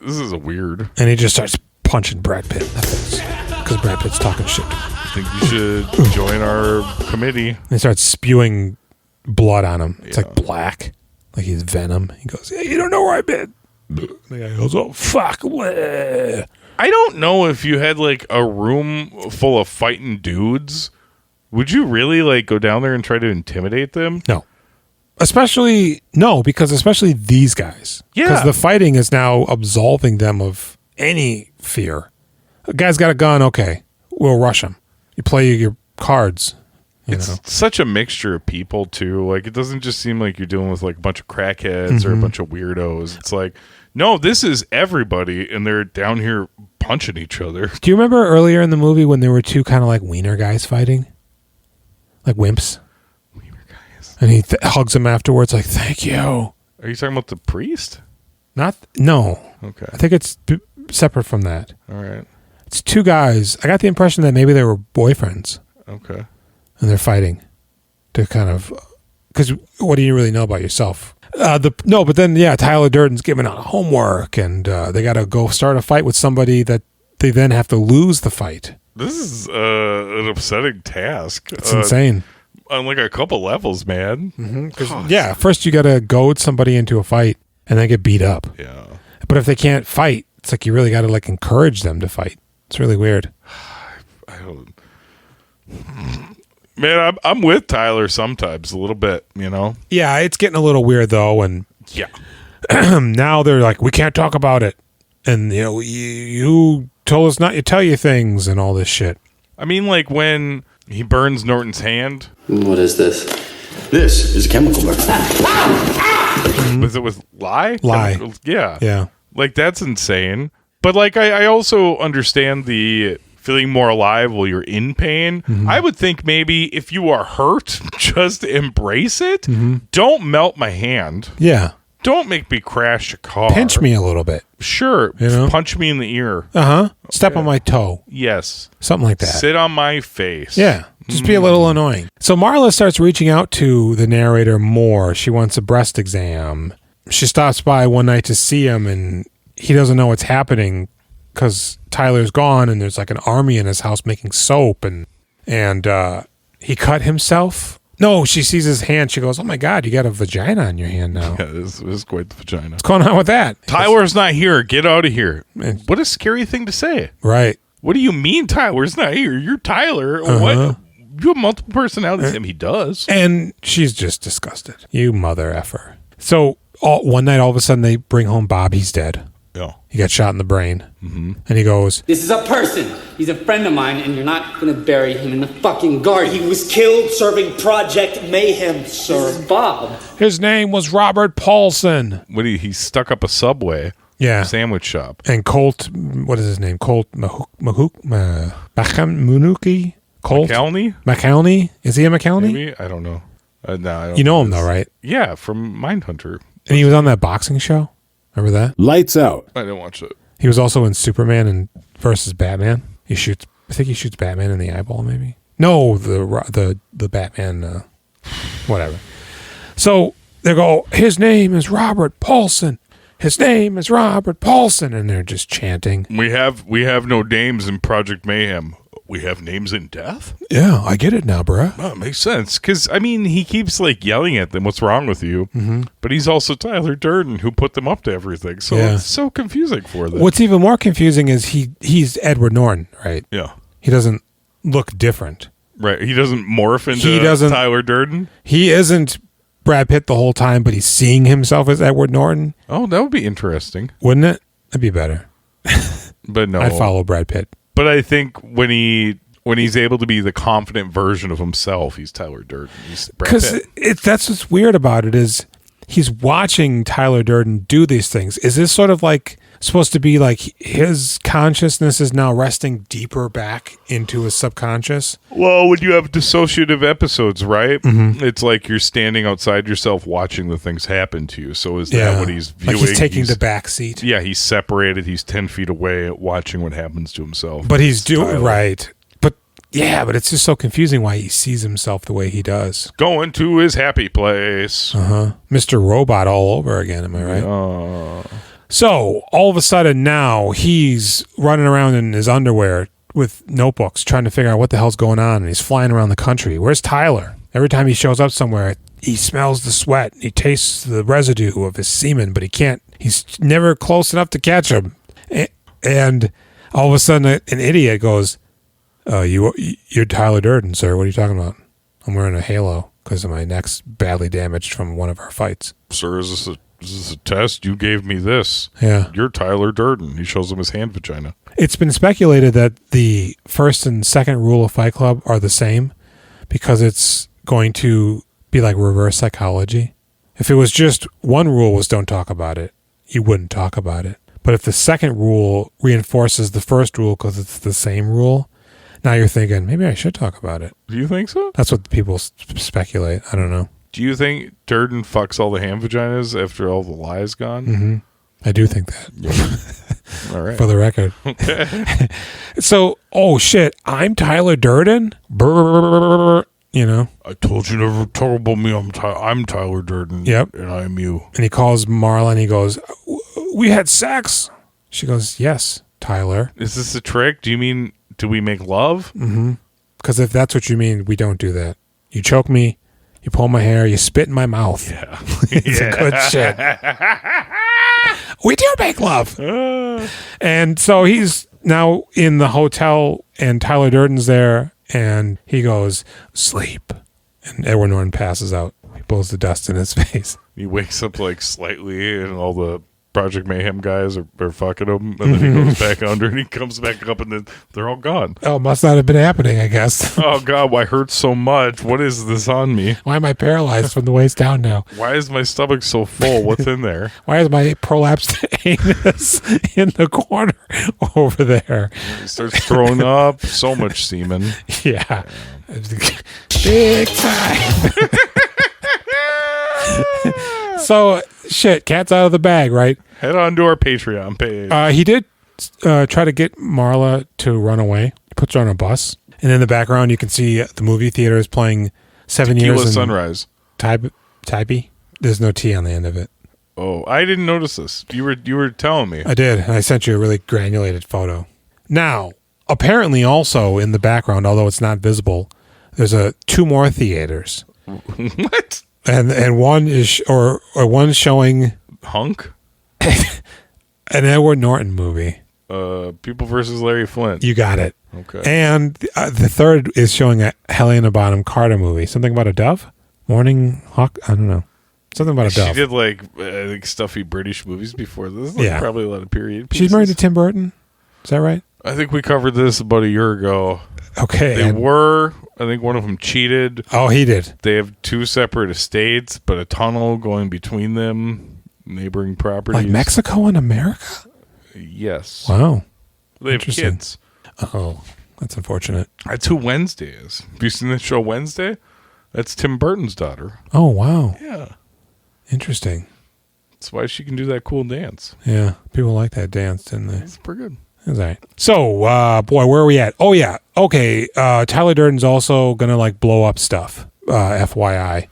is a weird. And he just starts punching Brad Pitt in the face because Brad Pitt's talking shit. I think you should join our committee. And he starts spewing blood on him. It's like black, like he's Venom. He goes, hey, you don't know where I've been. The guy goes, oh, fuck. Bleh. I don't know if you had like a room full of fighting dudes. Would you really like go down there and try to intimidate them? No. Especially these guys. Yeah. Because the fighting is now absolving them of any fear. A guy's got a gun, okay, we'll rush him. You play your cards. It's such a mixture of people, too. Like, it doesn't just seem like you're dealing with like a bunch of crackheads or a bunch of weirdos. It's like, no, this is everybody, and they're down here punching each other. Do you remember earlier in the movie when there were two kind of like wiener guys fighting? Like wimps? And he hugs him afterwards, like, thank you. Are you talking about the priest? No. Okay. I think it's separate from that. All right. It's two guys. I got the impression that maybe they were boyfriends. Okay. And they're fighting to kind of, because what do you really know about yourself? But then, Tyler Durden's giving out homework, and they got to go start a fight with somebody that they then have to lose the fight. This is an upsetting task. It's insane. On like a couple levels, man. Mm-hmm. First you got to goad somebody into a fight and then get beat up. Yeah. But if they can't fight, it's like you really got to like encourage them to fight. It's really weird. I don't. Man, I'm with Tyler sometimes a little bit, you know? Yeah, it's getting a little weird though. And now they're like, we can't talk about it. And, you know, you told us not to tell you things and all this shit. I mean, like when he burns Norton's hand. What is this? This is a chemical burn. Was it with lye? Lye. Yeah. Yeah. Like, that's insane. But, like, I also understand the feeling more alive while you're in pain. Mm-hmm. I would think maybe if you are hurt, just embrace it. Mm-hmm. Don't melt my hand. Yeah. Don't make me crash a car. Pinch me a little bit. Sure. You know? Punch me in the ear. Uh-huh. Step on my toe. Yes. Something like that. Sit on my face. Yeah. Just be a little annoying. So Marla starts reaching out to the narrator more. She wants a breast exam. She stops by one night to see him, and he doesn't know what's happening because Tyler's gone and there's like an army in his house making soap and he cut himself. No, she sees his hand. She goes, "Oh my God, you got a vagina on your hand now." Yeah, this is quite the vagina. What's going on with that? Tyler's not here. Get out of here. What a scary thing to say. Right. What do you mean Tyler's not here? You're Tyler. What? You have multiple personalities. He does. And she's just disgusted. You mother effer. So one night, all of a sudden, they bring home Bob. He's dead. Yeah. He got shot in the brain. Mm-hmm. And he goes, "This is a person. He's a friend of mine, and you're not going to bury him in the fucking garden. He was killed serving Project Mayhem, sir." This is Bob. His name was Robert Paulson. He stuck up a Subway sandwich shop. And Colt, what is his name? Colt Macanuki? Colt? McElney? Is he a McElney? Maybe? I don't know. No, I don't. You know him though, right? Yeah, from Mindhunter. And he was on that boxing show. Remember that? Lights out. I didn't watch it. He was also in Superman and versus Batman. I think he shoots Batman in the eyeball, maybe. No, the Batman, whatever. So they go, "His name is Robert Paulson. His name is Robert Paulson," and they're just chanting. We have no names in Project Mayhem. We have names in death? Yeah, I get it now, bruh. Oh, it makes sense. Because, he keeps, yelling at them, "What's wrong with you?" Mm-hmm. But he's also Tyler Durden, who put them up to everything. So it's so confusing for them. What's even more confusing is he's Edward Norton, right? Yeah. He doesn't look different. Right. He doesn't morph into Tyler Durden? He isn't Brad Pitt the whole time, but he's seeing himself as Edward Norton. Oh, that would be interesting. Wouldn't it? That'd be better. But no. I'd follow Brad Pitt. But I think when he's able to be the confident version of himself, he's Tyler Durden. He's Brad Pitt. Because that's what's weird about it is he's watching Tyler Durden do these things. Is this sort of supposed to be his consciousness is now resting deeper back into his subconscious? Well, when you have dissociative episodes, right? Mm-hmm. It's like you're standing outside yourself watching the things happen to you. So is that what he's viewing? Like he's taking the back seat. Yeah, he's separated. He's 10 feet away watching what happens to himself. But he's doing right. But it's just so confusing why he sees himself the way he does. Going to his happy place. Mr. Robot all over again, am I right? So, all of a sudden now, he's running around in his underwear with notebooks trying to figure out what the hell's going on, and he's flying around the country. Where's Tyler? Every time he shows up somewhere, he smells the sweat. He tastes the residue of his semen, but he can't. He's never close enough to catch him. And all of a sudden, an idiot goes, "You're Tyler Durden, sir. What are you talking about? I'm wearing a halo because my neck's badly damaged from one of our fights." "Sir, is this a test? You gave me this. Yeah. You're Tyler Durden." He shows him his hand vagina. It's been speculated that the first and second rule of Fight Club are the same because it's going to be like reverse psychology. If it was just one rule was don't talk about it, you wouldn't talk about it. But if the second rule reinforces the first rule because it's the same rule, now you're thinking, maybe I should talk about it. Do you think so? That's what people speculate. I don't know. Do you think Durden fucks all the ham vaginas after all the lies gone? Mm-hmm. I do think that. Yeah. All right. For the record. Okay. So, oh shit, I'm Tyler Durden? Brrr, I told you never talk about me. I'm Tyler Durden. Yep. And I'm you. And he calls Marla and he goes, "We had sex." She goes, "Yes, Tyler." Is this a trick? Do you mean, do we make love? Mm-hmm. Because if that's what you mean, we don't do that. You choke me, you pull my hair, you spit in my mouth. Yeah. It's a good shit. We do make love. And so he's now in the hotel and Tyler Durden's there and he goes, "Sleep." And Edward Norton passes out. He blows the dust in his face. He wakes up slightly and all the Project Mayhem guys are fucking him, and then he goes back under and he comes back up and then they're all gone. Oh, must not have been happening, I guess. Oh God, why hurt so much? What is this on me? Why am I paralyzed from the waist down now? Why is my stomach so full? What's in there? Why is my prolapsed anus in the corner over there? He starts throwing up. So much semen. Yeah. Big time. So, shit, cat's out of the bag, right? Head on to our Patreon page. He did try to get Marla to run away. He puts her on a bus. And in the background, you can see the movie theater is playing 7 Tequila Years in Sunrise. Taipei. There's no T on the end of it. Oh, I didn't notice this. You were telling me. I did. I sent you a really granulated photo. Now, apparently also in the background, although it's not visible, there's two more theaters. What? And one is or one's showing Hunk? an Edward Norton movie. People versus Larry Flint. You got it. Okay. And the third is showing a Helena Bonham Carter movie. Something about a dove? Morning Hawk? I don't know. Something about a dove. She did like I think stuffy British movies before this. Like, yeah. Probably a lot of period pieces. She's married to Tim Burton. Is that right? I think we covered this about a year ago. Okay. They were. I think one of them cheated. Oh, he did. They have two separate estates, but a tunnel going between them, neighboring properties. Like Mexico and America? Yes. Wow. They have kids. Oh, that's unfortunate. That's who Wednesday is. Have you seen the show Wednesday? That's Tim Burton's daughter. Oh, wow. Yeah. Interesting. That's why she can do that cool dance. Yeah. People like that dance, didn't they? It's pretty good. That's all right. So, boy, where are we at? Oh, yeah. Okay. Tyler Durden's also going to like blow up stuff. FYI.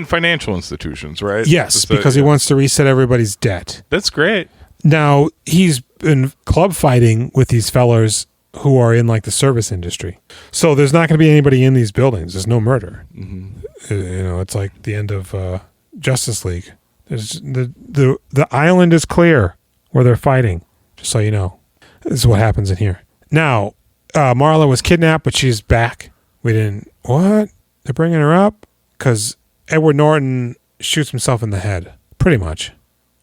Financial institutions, right? Yes, because he wants to reset everybody's debt. That's great. Now, he's been club fighting with these fellers who are in like the service industry. So there's not going to be anybody in these buildings. There's no murder. Mm-hmm. It's like the end of Justice League. There's the island is clear where they're fighting, just so you know. This is what happens in here. Now, Marla was kidnapped, but she's back. What? They're bringing her up? Because Edward Norton shoots himself in the head, pretty much.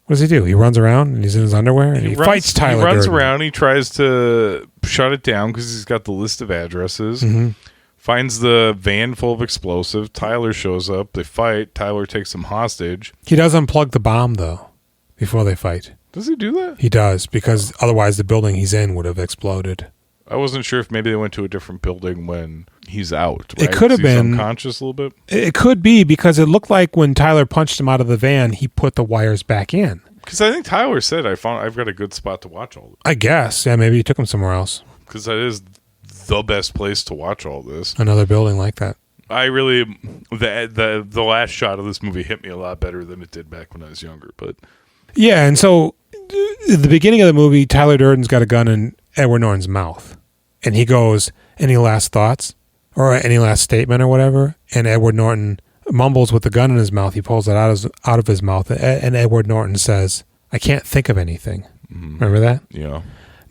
What does he do? He runs around and he's in his underwear and he fights Tyler Durden. He runs around. He tries to shut it down because he's got the list of addresses. Mm-hmm. Finds the van full of explosives. Tyler shows up. They fight. Tyler takes him hostage. He does unplug the bomb, though, before they fight. Does he do that? He does, because otherwise the building he's in would have exploded. I wasn't sure if maybe they went to a different building when he's out. Right? It could have been unconscious a little bit. It could be, because it looked like when Tyler punched him out of the van, he put the wires back in. Because I think Tyler said, I've got a good spot to watch all this. I guess. Yeah, maybe he took him somewhere else. Because that is the best place to watch all this. Another building like that. I really, the last shot of this movie hit me a lot better than it did back when I was younger. But yeah, and so at the beginning of the movie, Tyler Durden's got a gun in Edward Norton's mouth. And he goes, any last thoughts? Or any last statement or whatever? And Edward Norton mumbles with the gun in his mouth. He pulls it out of his mouth. And Edward Norton says, I can't think of anything. Mm-hmm. Remember that? Yeah.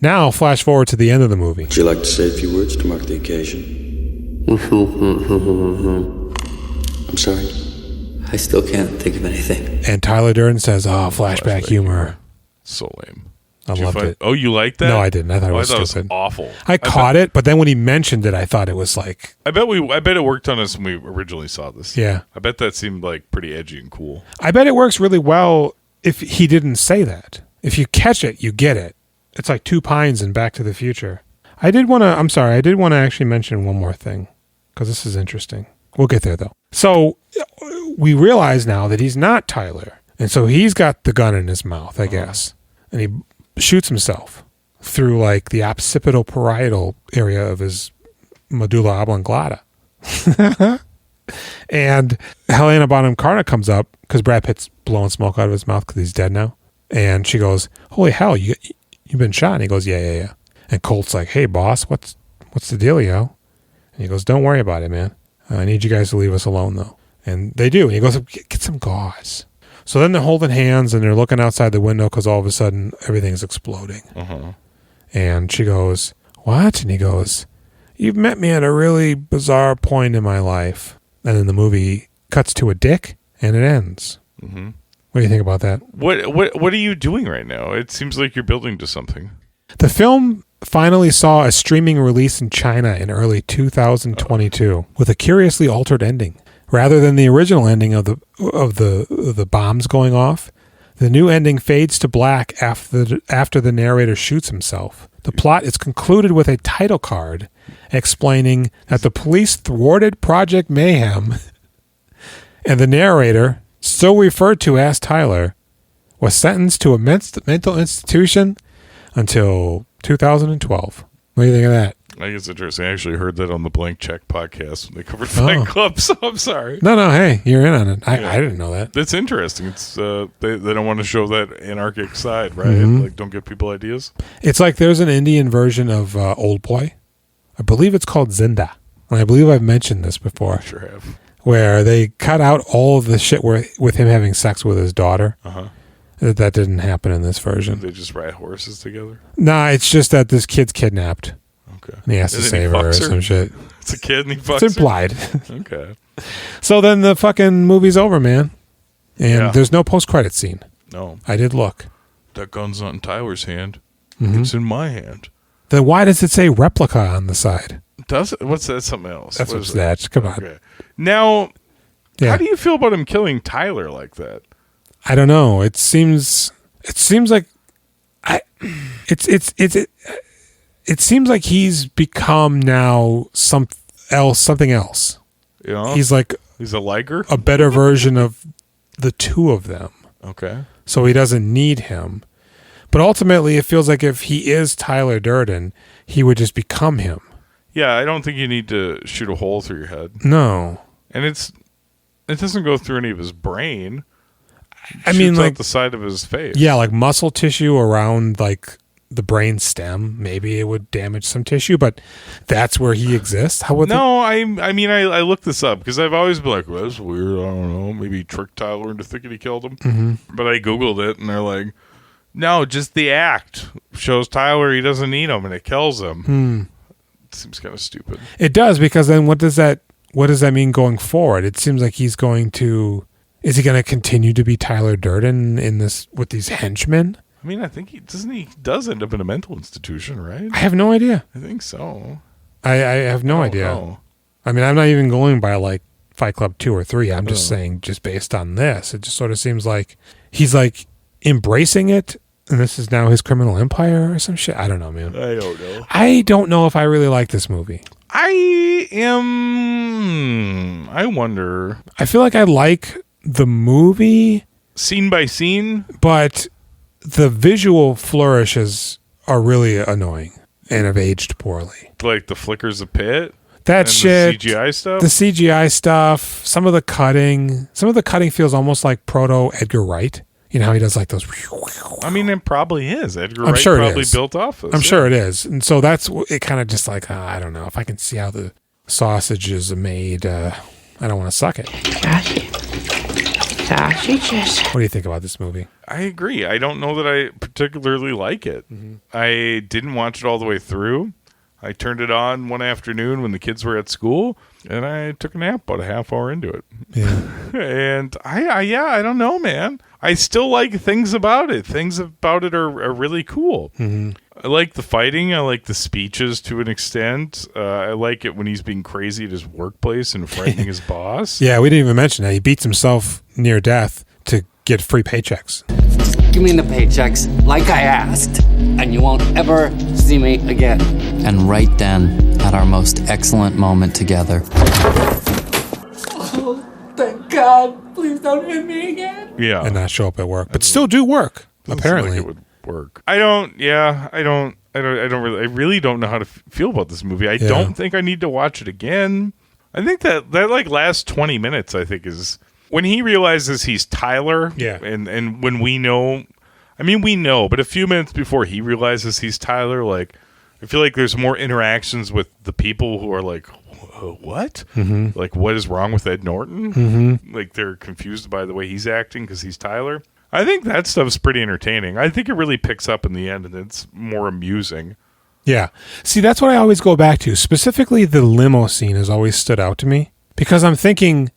Now, flash forward to the end of the movie. Would you like to say a few words to mark the occasion? I'm sorry. I still can't think of anything. And Tyler Durden says, flashback humor. So lame. I loved it. Oh, you liked that? No, I didn't. I thought it was stupid. It was awful. I caught it, but then when he mentioned it, I thought it was like... I bet it worked on us when we originally saw this. Yeah. I bet that seemed like pretty edgy and cool. I bet it works really well if he didn't say that. If you catch it, you get it. It's like Two Pines and Back to the Future. I did want to actually mention one more thing, because this is interesting. We'll get there, though. So we realize now that he's not Tyler. And so he's got the gun in his mouth, I guess. And he shoots himself through like the occipital parietal area of his medulla oblongata. And Helena Bonham Carter comes up because Brad Pitt's blowing smoke out of his mouth because he's dead now. And she goes, holy hell, you've been shot. And he goes, yeah. And Colt's like, hey, boss, what's the dealio? And he goes, don't worry about it, man. I need you guys to leave us alone, though. And they do. And he goes, get some gauze. So then they're holding hands and they're looking outside the window because all of a sudden everything's exploding. Uh-huh. And she goes, what? And he goes, you've met me at a really bizarre point in my life. And then the movie cuts to a dick and it ends. Mm-hmm. What do you think about that? What are you doing right now? It seems like you're building to something. The film finally saw a streaming release in China in early 2022 with a curiously altered ending. Rather than the original ending of the bombs going off, the new ending fades to black after the narrator shoots himself. The plot is concluded with a title card explaining that the police thwarted Project Mayhem and the narrator, still referred to as Tyler, was sentenced to a mental institution until 2012. What do you think of that? I think it's interesting. I actually heard that on the Blank Check podcast when they covered Fight Club, so I'm sorry. No, hey, you're in on it. I didn't know that. That's interesting. It's they don't want to show that anarchic side, right? Like, don't give people ideas. It's like there's an Indian version of Old Boy. I believe it's called Zinda. And I believe I've mentioned this before. Sure have. Where they cut out all of the shit with him having sex with his daughter. That didn't happen in this version. They just ride horses together? Nah, it's just that this kid's kidnapped. Okay. And he has to save her or some shit. It's a kid and he fucks It's implied. Okay. So then the fucking movie's over, man. And there's no post-credit scene. No. I did look. That gun's not in Tyler's hand. It's in my hand. Then why does it say replica on the side? Does it? What's that? Something else? That's what's that. Come on. Okay. Now, how do you feel about him killing Tyler like that? I don't know. It seems like it seems like he's become now something else. Yeah. He's a liker, a better version of the two of them. Okay. So he doesn't need him. But ultimately, it feels like if he is Tyler Durden, he would just become him. Yeah, I don't think you need to shoot a hole through your head. No. And it doesn't go through any of his brain. I mean, Shoots like out the side of his face. Yeah, like muscle tissue around like the brain stem. Maybe it would damage some tissue, but that's where he exists. How would I mean, I looked this up because I've always been like, well, that's weird. I don't know. Maybe tricked Tyler into thinking he killed him. But I Googled it and they're like, no, just the act shows Tyler he doesn't need him and it kills him. It seems kind of stupid. It does, because then what does that mean going forward? It seems like he's going to... Is he going to continue to be Tyler Durden in this with these henchmen? I mean, I think he does end up in a mental institution, right? I have no idea. I think so. I have no idea. Know. I mean, I'm not even going by like Fight Club 2 or 3. I'm just saying, just based on this, it just sort of seems like he's like embracing it, and this is now his criminal empire or some shit. I don't know, man. I don't know. I don't know if I really like this movie. I wonder. I feel like I like the movie scene by scene, but the visual flourishes are really annoying and have aged poorly. Like the flickers of Pitt, that shit, the CGI stuff. The CGI stuff. Some of the cutting feels almost like proto Edgar Wright. You know how he does like those. I mean, it probably is. Edgar I'm Wright sure probably it is. built off this. I'm sure it is, and so that's it. Kind of just like I don't know if I can see how the sausage is made. I don't want to suck it. Sausages. What do you think about this movie? I agree. I don't know that I particularly like it. I didn't watch it all the way through. I turned it on one afternoon when the kids were at school, and I took a nap about a half hour into it. Yeah. And I don't know, man. I still like things about it. Things about it are really cool. I like the fighting. I like the speeches to an extent. I like it when he's being crazy at his workplace and frightening his boss. Yeah, we didn't even mention that. He beats himself near death to get free paychecks. Give me the paychecks like I asked, and you won't ever see me again. And right then, at our most excellent moment together. Oh, thank God. Please don't hit me again. Yeah. And not show up at work. But still do work, apparently. Like it would work. I really don't know how to feel about this movie. I don't think I need to watch it again. I think that like last 20 minutes, I think, is when he realizes he's Tyler. Yeah. And when we know, but a few minutes before he realizes he's Tyler, like, I feel like there's more interactions with the people who are like, what? Like, what is wrong with Ed Norton? Like, they're confused by the way he's acting because he's Tyler. I think that stuff's pretty entertaining. I think it really picks up in the end, and it's more amusing. Yeah. See, that's what I always go back to. Specifically, the limo scene has always stood out to me because I'm thinking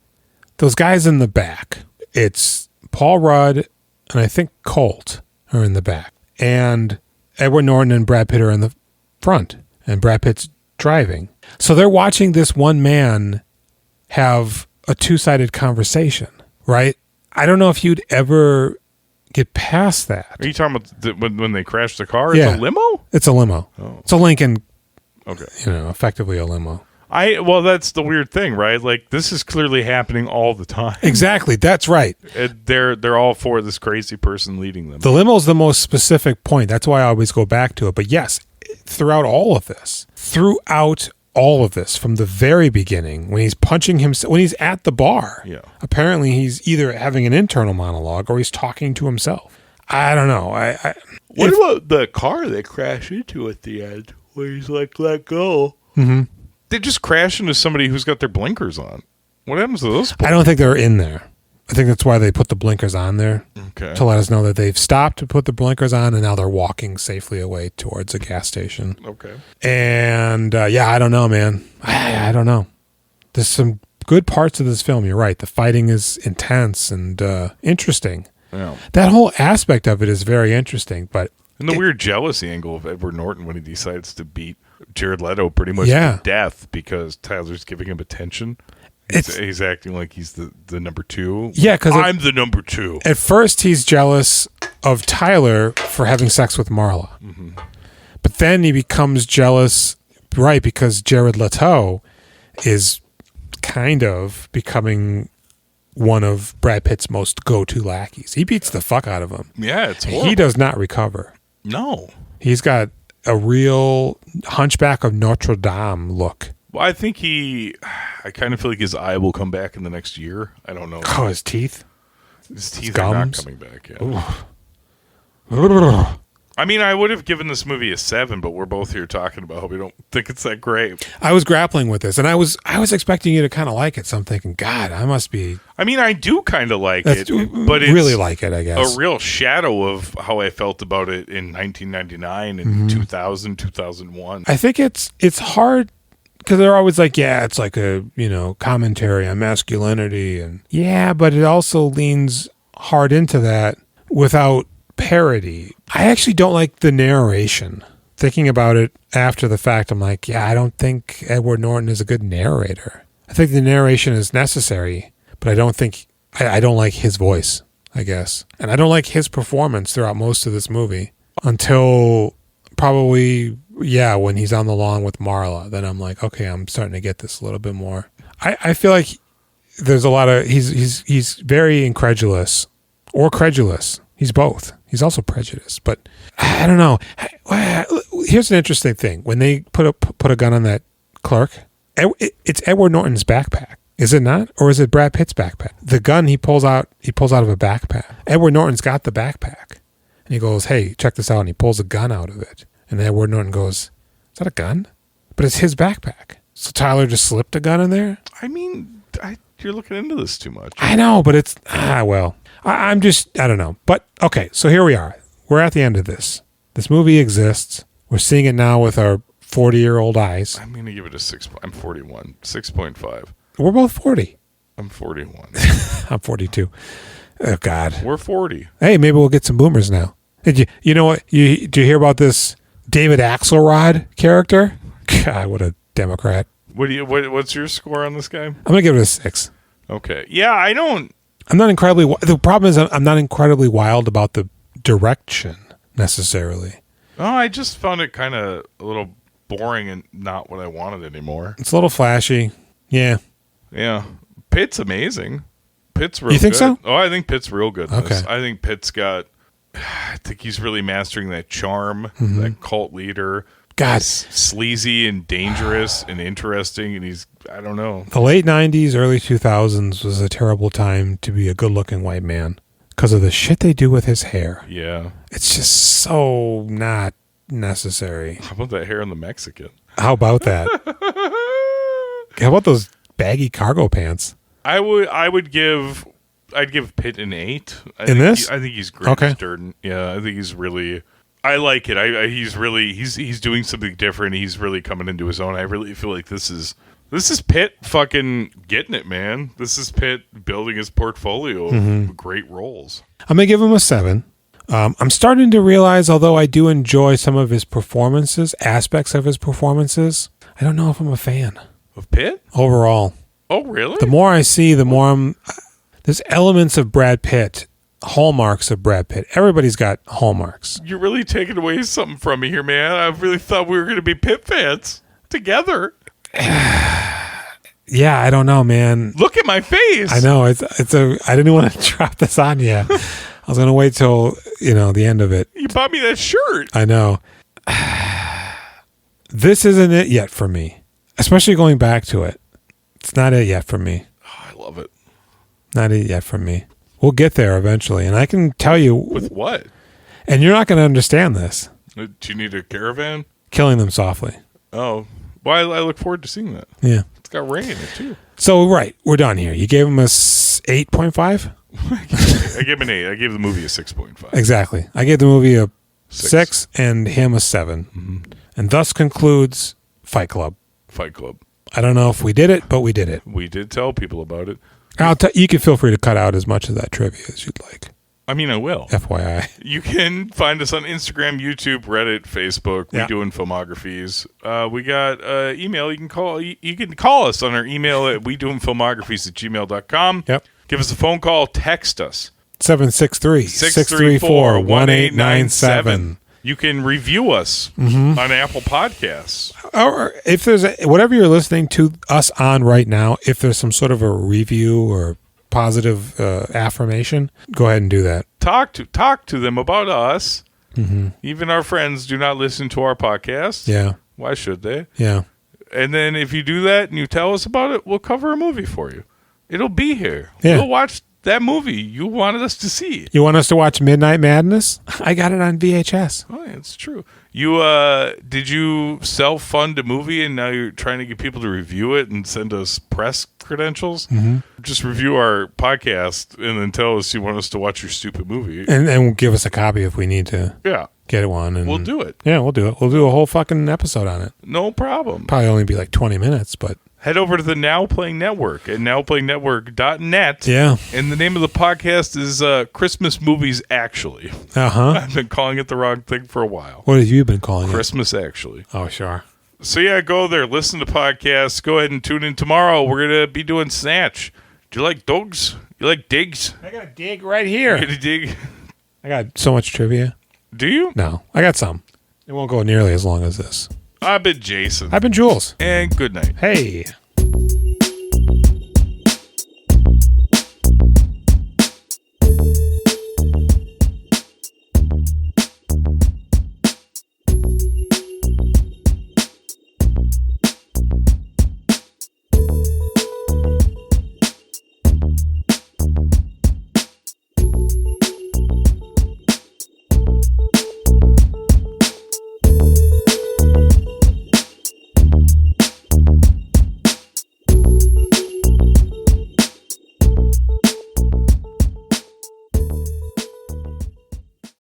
those guys in the back, it's Paul Rudd and I think Colt are in the back, and Edward Norton and Brad Pitt are in the front, and Brad Pitt's driving. So they're watching this one man have a two-sided conversation, right? I don't know if you'd ever get past that. Are you talking about when they crash the car? It's a limo? It's a limo. Oh. It's a Lincoln. Okay. Effectively a limo. Well, that's the weird thing, right? Like, this is clearly happening all the time. Exactly. That's right. They're all for this crazy person leading them. The limo is the most specific point. That's why I always go back to it. But yes, throughout all of this, from the very beginning, when he's punching himself, when he's at the bar, apparently he's either having an internal monologue or he's talking to himself. I don't know. What about the car they crash into at the end, where he's like, let go? Mm-hmm. They just crash into somebody who's got their blinkers on. What happens to those people? I don't think they're in there. I think that's why they put the blinkers on there, to let us know that they've stopped to put the blinkers on, and now they're walking safely away towards a gas station. Okay. And, I don't know, man. I don't know. There's some good parts of this film. You're right. The fighting is intense and interesting. Yeah. That whole aspect of it is very interesting. But and the weird jealousy angle of Edward Norton when he decides to beat Jared Leto pretty much to death because Tyler's giving him attention. He's acting like he's the number two. Yeah, because I'm the number two. At first, he's jealous of Tyler for having sex with Marla. Mm-hmm. But then he becomes jealous, right, because Jared Leto is kind of becoming one of Brad Pitt's most go-to lackeys. He beats the fuck out of him. Yeah, it's horrible. He does not recover. No. He's got a real Hunchback of Notre Dame look. Well, I think I kind of feel like his eye will come back in the next year. I don't know. Oh, his teeth? His teeth are not coming back yet. Ooh. I mean, I would have given this movie a 7, but we're both here talking about how we don't think it's that great. I was grappling with this, and I was expecting you to kind of like it, so I'm thinking, God, I must be... I mean, I do kind of like it, but it's really like it, I guess. A real shadow of how I felt about it in 1999 and 2000, 2001. I think it's hard... Because they're always like, it's like a, commentary on masculinity. And but it also leans hard into that without parody. I actually don't like the narration. Thinking about it after the fact, I'm like, I don't think Edward Norton is a good narrator. I think the narration is necessary, but I don't think, I don't like his voice, I guess. And I don't like his performance throughout most of this movie until probably... when he's on the lawn with Marla, then I'm like, okay, I'm starting to get this a little bit more. I feel like there's a lot of he's very incredulous or credulous. He's both. He's also prejudiced, but I don't know. Here's an interesting thing: when they put a gun on that clerk, it's Edward Norton's backpack, is it not, or is it Brad Pitt's backpack? The gun he pulls out of a backpack. Edward Norton's got the backpack, and he goes, "Hey, check this out," and he pulls a gun out of it. And then Edward Norton goes, "Is that a gun?" But it's his backpack. So Tyler just slipped a gun in there? I mean, you're looking into this too much. I know, but it's... I'm just... I don't know. But, okay, so here we are. We're at the end of this. This movie exists. We're seeing it now with our 40-year-old eyes. I'm going to give it a 6. I'm 41. 6.5. We're both 40. I'm 41. I'm 42. Oh, God. We're 40. Hey, maybe we'll get some boomers now. You know what? Do you hear about this... David Axelrod character? God, what a Democrat. What's your score on this guy? I'm going to give it a 6. Okay. Yeah, I'm not incredibly... The problem is I'm not incredibly wild about the direction, necessarily. Oh, I just found it kind of a little boring and not what I wanted anymore. It's a little flashy. Yeah. Yeah. Pitt's amazing. Pitt's real good. You think so? Oh, I think Pitt's real good. Okay. I think Pitt's got... I think he's really mastering that charm, that cult leader. God. Sleazy and dangerous and interesting, and he's, I don't know. The late 90s, early 2000s was a terrible time to be a good-looking white man because of the shit they do with his hair. Yeah. It's just so not necessary. How about that hair on the Mexican? How about that? How about those baggy cargo pants? I'd give Pitt an 8. I think he's great. Okay. Durden. Yeah, I think he's really... I like it. He's doing something different. He's really coming into his own. I really feel like this is Pitt fucking getting it, man. This is Pitt building his portfolio of great roles. I'm going to give him a 7. I'm starting to realize, although I do enjoy some of his performances, aspects of his performances, I don't know if I'm a fan. Of Pitt? Overall. Oh, really? The more I see, the more I'm... There's elements of Brad Pitt, hallmarks of Brad Pitt. Everybody's got hallmarks. You're really taking away something from me here, man. I really thought we were going to be Pitt fans together. Yeah, I don't know, man. Look at my face. I know. I didn't want to drop this on you. I was going to wait till, the end of it. You bought me that shirt. I know. this isn't it yet for me. Especially going back to it. It's not it yet for me. Oh, I love it. Not it yet for me. We'll get there eventually. And I can tell you. With what? And you're not going to understand this. Do you need a caravan? Killing Them Softly. Oh. Well, I look forward to seeing that. Yeah. It's got Ray in it, too. So, right. We're done here. You gave him a 8.5? I gave him an 8. I gave the movie a 6.5. Exactly. I gave the movie a 6 and him a 7. Mm-hmm. And thus concludes Fight Club. Fight Club. I don't know if we did it, but we did it. We did tell people about it. You can feel free to cut out as much of that trivia as you'd like. I mean, I will. FYI. You can find us on Instagram, YouTube, Reddit, Facebook. Yeah. We doing filmographies. We got email. You can call us on our email at wedoingfilmographies@gmail.com. Yep. Give us a phone call. Text us. 763-634-1897. You can review us on Apple Podcasts. Or if there's whatever you're listening to us on right now, if there's some sort of a review or positive affirmation, go ahead and do that. Talk to them about us. Mm-hmm. Even our friends do not listen to our podcast. Yeah. Why should they? Yeah. And then if you do that and you tell us about it, we'll cover a movie for you. It'll be here. Yeah. We'll watch that movie you wanted us to see. You want us to watch Midnight Madness? I got it on VHS. Oh, yeah, it's true. You did you self-fund a movie and now you're trying to get people to review it and send us press credentials? Mm-hmm. Just review our podcast and then tell us you want us to watch your stupid movie. And give us a copy if we need to get one. And we'll do it. Yeah, we'll do it. We'll do a whole fucking episode on it. No problem. Probably only be like 20 minutes, but... Head over to the Now Playing Network at nowplayingnetwork.net. Yeah. And the name of the podcast is Christmas Movies Actually. Uh-huh. I've been calling it the wrong thing for a while. What have you been calling Christmas Actually. Oh, sure. So, yeah, go there. Listen to podcasts. Go ahead and tune in tomorrow. We're going to be doing Snatch. Do you like dogs? You like digs? I got a dig right here. You got a dig? I got so much trivia. Do you? No. I got some. It won't go nearly as long as this. I've been Jason. I've been Jules. And good night. Hey.